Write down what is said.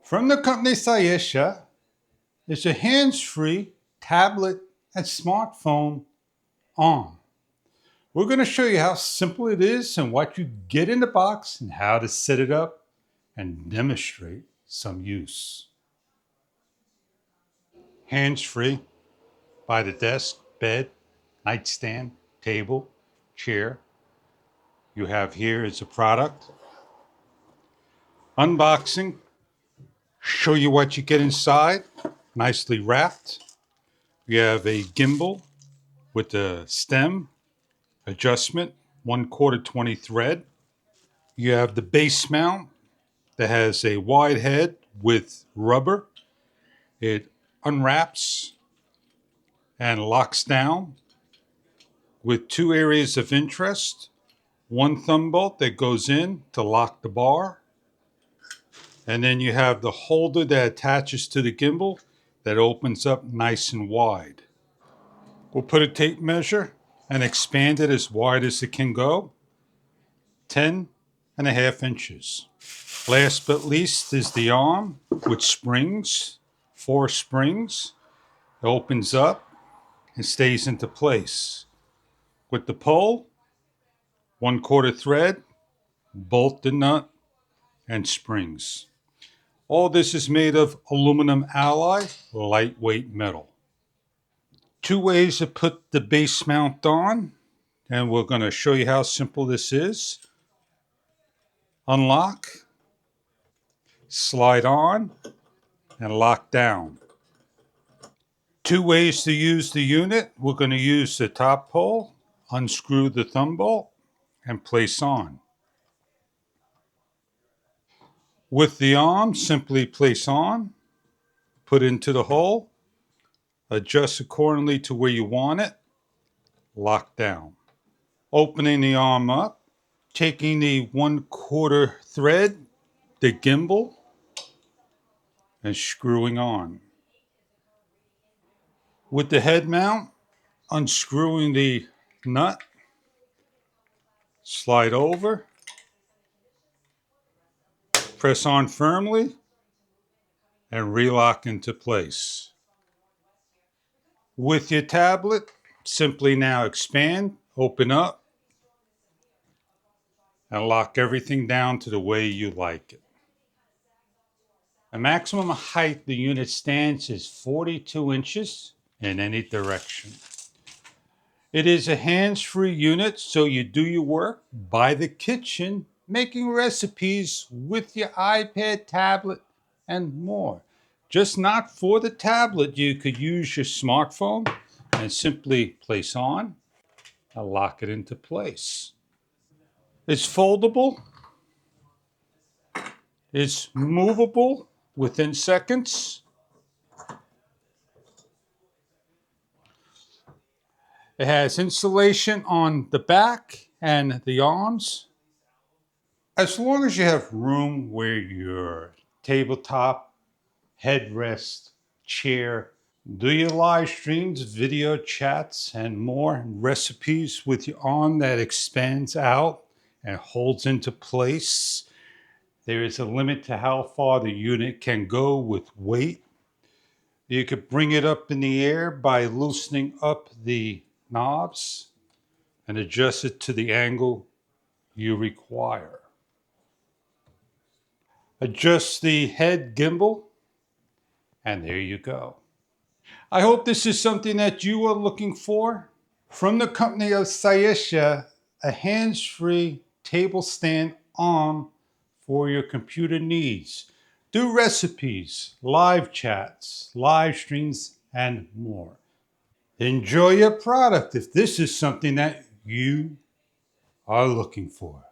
From the company Cyberlink is a hands-free tablet and smartphone arm. We're going to show you how simple it is and what you get in the box and how to set it up and demonstrate some use. Hands-free by the desk, bed, nightstand, table, chair. You have here is a product. Unboxing. Show you what you get inside. Nicely wrapped. We have a gimbal with the stem adjustment, 1/4 20 thread. You have the base mount that has a wide head with rubber. It unwraps and locks down with 2 areas of interest. One thumb bolt that goes in to lock the bar. And then you have the holder that attaches to the gimbal that opens up nice and wide. We'll put a tape measure and expand it as wide as it can go. 10.5 inches. Last but least is the arm with springs, 4 springs. It opens up and stays into place. With the pole, 1/4 thread, bolt the nut, and springs. All this is made of aluminum alloy, lightweight metal. 2 ways to put the base mount on, and we're going to show you how simple this is. Unlock, slide on, and lock down. 2 ways to use the unit. We're going to use the top pole, unscrew the thumb bolt, and place on. With the arm, simply place on, put into the hole, adjust accordingly to where you want it, lock down. Opening the arm up, taking the 1/4 thread, the gimbal, and screwing on. With the head mount, unscrewing the nut, slide over, press on firmly, and relock into place. With your tablet, simply now expand, open up, and lock everything down to the way you like it. The maximum height the unit stands is 42 inches in any direction. It is a hands-free unit, so you do your work by the kitchen, making recipes with your iPad, tablet, and more. Just not for the tablet. You could use your smartphone and simply place on and lock it into place. It's foldable. It's movable within seconds. It has insulation on the back and the arms. As long as you have room where your tabletop, headrest, chair, do your live streams, video chats, and more recipes with your arm that expands out and holds into place. There is a limit to how far the unit can go with weight. You could bring it up in the air by loosening up the knobs and adjust it to the angle you require. Adjust the head gimbal, and there you go. I hope this is something that you are looking for. From the company of Cyberlink, a hands-free table stand arm for your computer needs. Do recipes, live chats, live streams, and more. Enjoy your product if this is something that you are looking for.